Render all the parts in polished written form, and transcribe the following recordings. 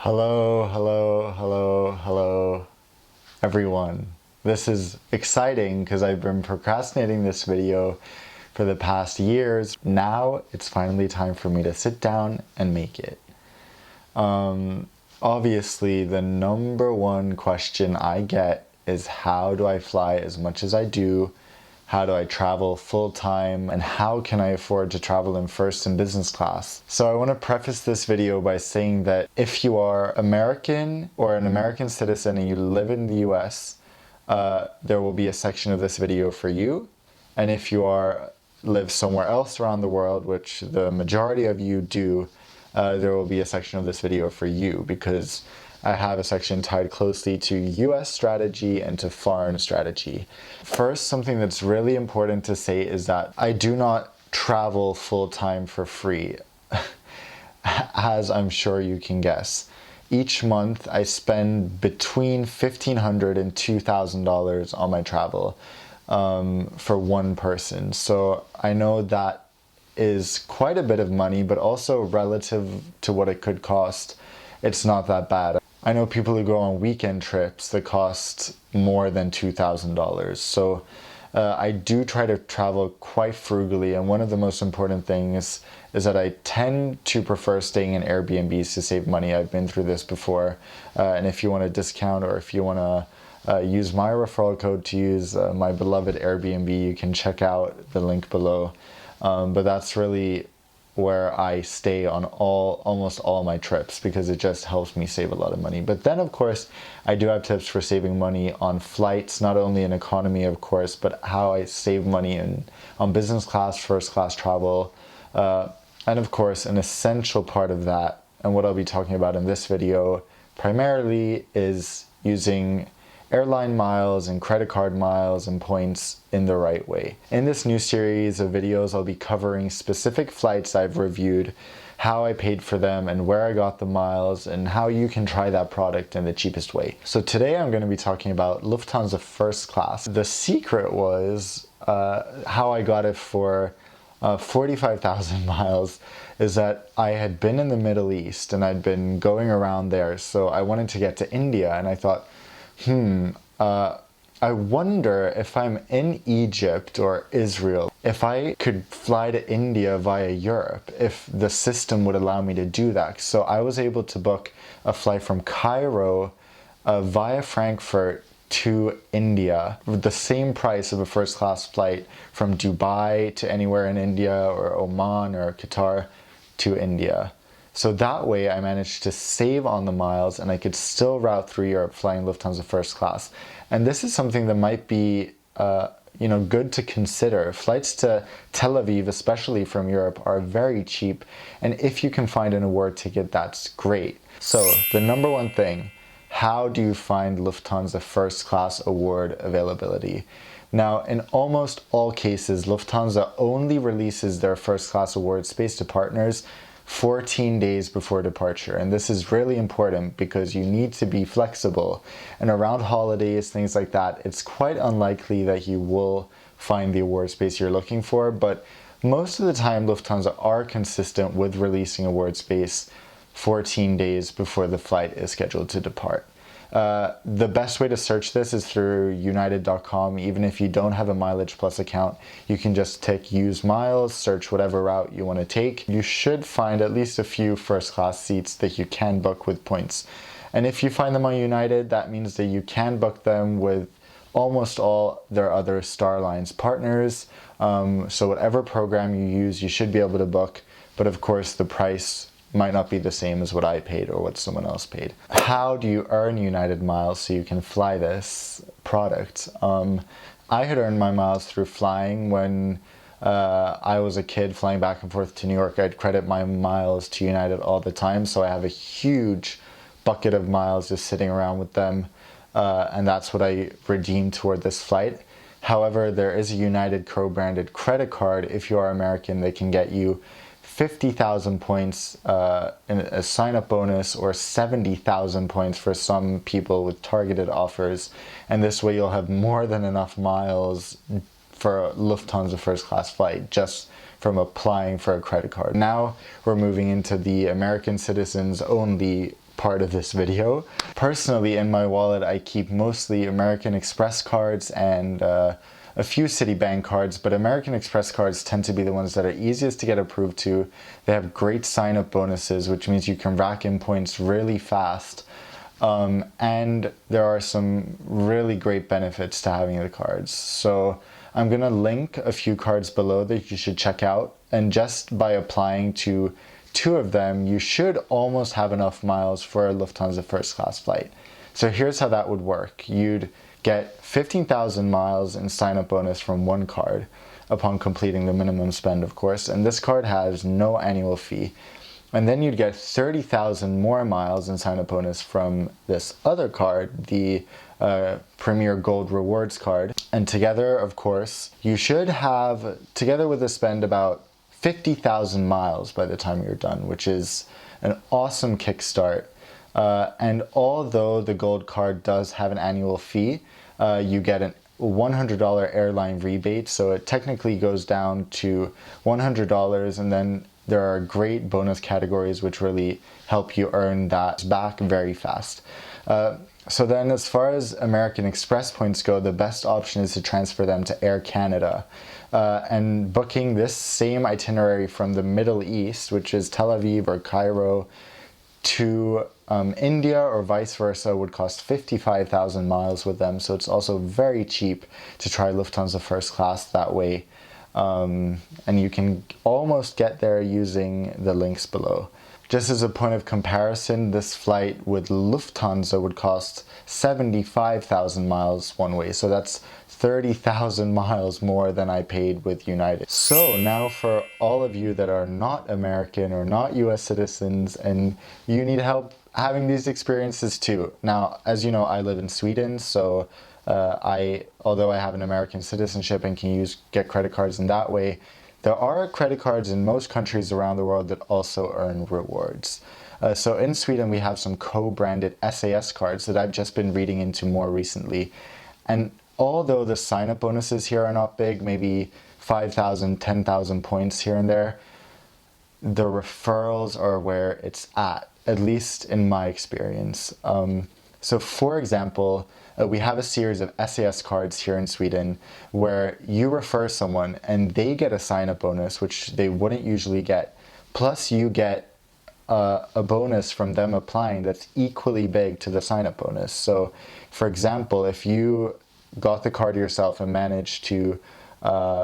Hello, everyone. This is exciting because I've been procrastinating this video for the past years. Now it's finally time for me to sit down and make it. Obviously, the number one question I get is how do I fly as much as I do? How do I travel full time? And how can I afford to travel in first and business class? So I want to preface this video by saying that if you are American or an American citizen and you live in the US, there will be a section of this video for you. And if you live somewhere else around the world, which the majority of you do, there will be a section of this video for you because I have a section tied closely to US strategy and to foreign strategy. First, something that's really important to say is that I do not travel full-time for free, as I'm sure you can guess. Each month, I spend between $1,500 and $2,000 on my travel for one person. So I know that is quite a bit of money, but also relative to what it could cost, it's not that bad. I know people who go on weekend trips that cost more than $2,000. So I do try to travel quite frugally, and one of the most important things is that I tend to prefer staying in Airbnbs to save money. I've been through this before, and if you want a discount or if you want to use my referral code to use my beloved Airbnb, you can check out the link below. But that's really where I stay on almost all my trips because it just helps me save a lot of money. But then of course, I do have tips for saving money on flights, not only in economy of course, but how I save money on business class, first class travel. And of course, an essential part of that, and what I'll be talking about in this video primarily, is using airline miles and credit card miles and points in the right way. In this new series of videos, I'll be covering specific flights I've reviewed, how I paid for them and where I got the miles, and how you can try that product in the cheapest way. So today I'm going to be talking about Lufthansa First Class. The secret was how I got it for 45,000 miles is that I had been in the Middle East and I'd been going around there. So I wanted to get to India and I thought, I wonder if I'm in Egypt or Israel, if I could fly to India via Europe, if the system would allow me to do that. So I was able to book a flight from Cairo via Frankfurt to India with the same price of a first class flight from Dubai to anywhere in India or Oman or Qatar to India. So that way I managed to save on the miles and I could still route through Europe flying Lufthansa First Class. And this is something that might be good to consider. Flights to Tel Aviv, especially from Europe, are very cheap. And if you can find an award ticket, that's great. So the number one thing, how do you find Lufthansa First Class award availability? Now, in almost all cases, Lufthansa only releases their first class award space to partners 14 days before departure. And this is really important because you need to be flexible. And around holidays, things like that, it's quite unlikely that you will find the award space you're looking for. But most of the time, Lufthansa are consistent with releasing award space 14 days before the flight is scheduled to depart. The best way to search this is through united.com. Even if you don't have a Mileage Plus account, you can just tick use miles, search whatever route you want to take. You should find at least a few first class seats that you can book with points. And if you find them on United, that means that you can book them with almost all their other Star Alliance partners. So whatever program you use, you should be able to book. But of course, the price might not be the same as what I paid or what someone else paid. How do you earn United miles so you can fly this product? I had earned my miles through flying when I was a kid flying back and forth to New York. I'd credit my miles to United all the time, so I have a huge bucket of miles just sitting around with them, and that's what I redeemed toward this flight. However, there is a United co-branded credit card. If you are American, they can get you 50,000 points in a sign-up bonus or 70,000 points for some people with targeted offers. And this way you'll have more than enough miles for a Lufthansa First Class flight just from applying for a credit card. Now we're moving into the American citizens only part of this video. Personally, in my wallet, I keep mostly American Express cards and a few Citibank cards, but American Express cards tend to be the ones that are easiest to get approved to. They have great sign-up bonuses, which means you can rack in points really fast. And there are some really great benefits to having the cards. So I'm gonna link a few cards below that you should check out. And just by applying to 2 of them, you should almost have enough miles for a Lufthansa First Class flight. So here's how that would work. You'd get 15,000 miles in sign-up bonus from 1 card upon completing the minimum spend, of course, and this card has no annual fee. And then you'd get 30,000 more miles in sign-up bonus from this other card, the Premier Gold Rewards card. And together, of course, you should have, together with the spend, about 50,000 miles by the time you're done, which is an awesome kickstart. And although the gold card does have an annual fee, you get a $100 airline rebate, so it technically goes down to $100, and then there are great bonus categories which really help you earn that back very fast. So then as far as American Express points go, the best option is to transfer them to Air Canada. And booking this same itinerary from the Middle East, which is Tel Aviv or Cairo, to India or vice versa would cost 55,000 miles with them. So it's also very cheap to try Lufthansa First Class that way. And you can almost get there using the links below. Just as a point of comparison, this flight with Lufthansa would cost 75,000 miles one way. So that's 30,000 miles more than I paid with United. So now for all of you that are not American or not US citizens and you need help having these experiences too. Now, as you know, I live in Sweden, so although I have an American citizenship and can get credit cards in that way, there are credit cards in most countries around the world that also earn rewards. So in Sweden, we have some co-branded SAS cards that I've just been reading into more recently. And although the sign-up bonuses here are not big, maybe 5,000, 10,000 points here and there, the referrals are where it's at least in my experience. So for example, we have a series of SAS cards here in Sweden where you refer someone and they get a sign-up bonus, which they wouldn't usually get. Plus you get a bonus from them applying that's equally big to the sign-up bonus. So for example, if you got the card yourself and managed to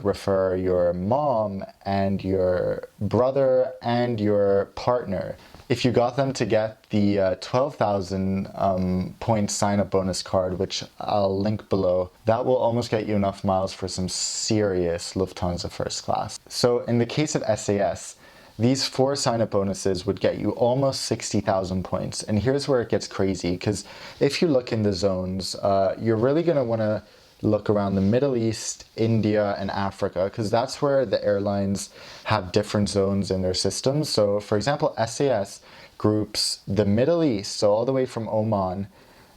refer your mom and your brother and your partner, if you got them to get the 12,000 point sign-up bonus card, which I'll link below, that will almost get you enough miles for some serious Lufthansa First Class. So in the case of SAS, these 4 sign-up bonuses would get you almost 60,000 points. And here's where it gets crazy, because if you look in the zones, you're really going to want to look around the Middle East, India, and Africa, because that's where the airlines have different zones in their systems. So for example, SAS groups the Middle East, so all the way from Oman,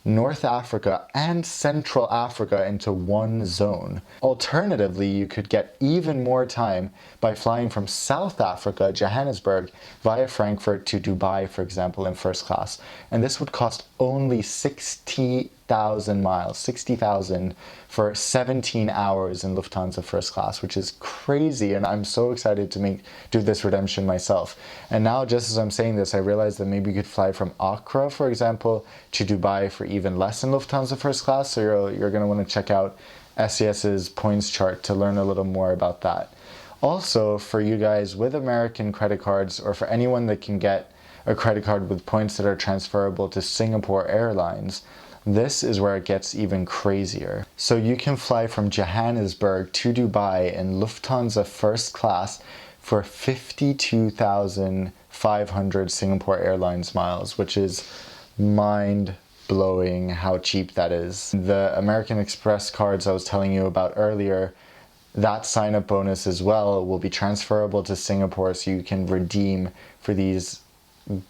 North Africa, and Central Africa into one zone. Alternatively, you could get even more time by flying from South Africa, Johannesburg, via Frankfurt to Dubai, for example, in first class. And this would cost only 60,000 miles, 60,000 for 17 hours in Lufthansa First Class, which is crazy. And I'm so excited to do this redemption myself. And now, just as I'm saying this, I realize that maybe you could fly from Accra, for example, to Dubai for even less in Lufthansa First Class. So you're going to want to check out SES's points chart to learn a little more about that. Also, for you guys with American credit cards, or for anyone that can get a credit card with points that are transferable to Singapore Airlines, this is where it gets even crazier. So you can fly from Johannesburg to Dubai in Lufthansa First Class for 52,500 Singapore Airlines miles, which is mind-blowing how cheap that is. The American Express cards I was telling you about earlier, that sign-up bonus as well will be transferable to Singapore, so you can redeem for these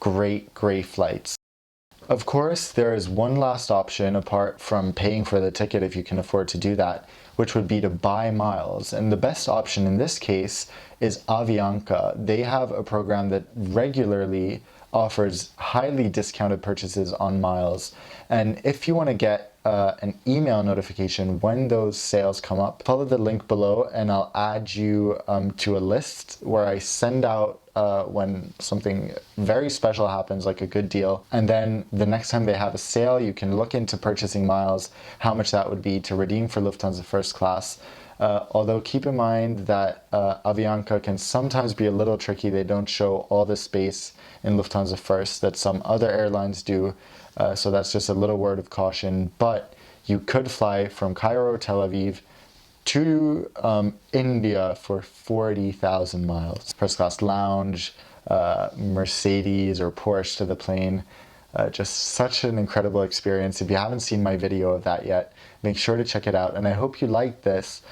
great flights. Of course, there is one last option apart from paying for the ticket if you can afford to do that, which would be to buy miles. And the best option in this case is Avianca. They have a program that regularly offers highly discounted purchases on miles. And if you want to get an email notification when those sales come up, follow the link below and I'll add you to a list where I send out when something very special happens, like a good deal. And then the next time they have a sale, you can look into purchasing miles, how much that would be to redeem for Lufthansa First Class. Although keep in mind that Avianca can sometimes be a little tricky. They don't show all the space in Lufthansa First that some other airlines do. So that's just a little word of caution. But you could fly from Cairo or Tel Aviv to India for 40,000 miles. First class lounge, Mercedes or Porsche to the plane. Just such an incredible experience. If you haven't seen my video of that yet, make sure to check it out. And I hope you liked this.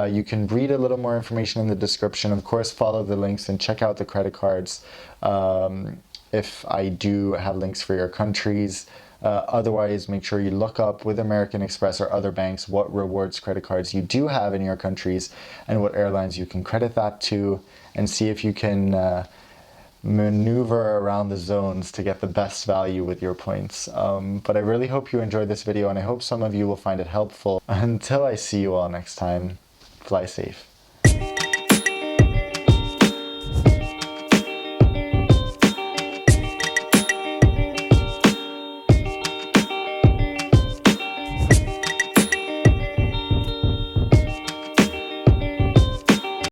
You can read a little more information in the description. Of course, follow the links and check out the credit cards if I do have links for your countries. Otherwise, make sure you look up with American Express or other banks what rewards credit cards you do have in your countries and what airlines you can credit that to, and see if you can maneuver around the zones to get the best value with your points. But I really hope you enjoyed this video, and I hope some of you will find it helpful. Until I see you all next time, fly safe.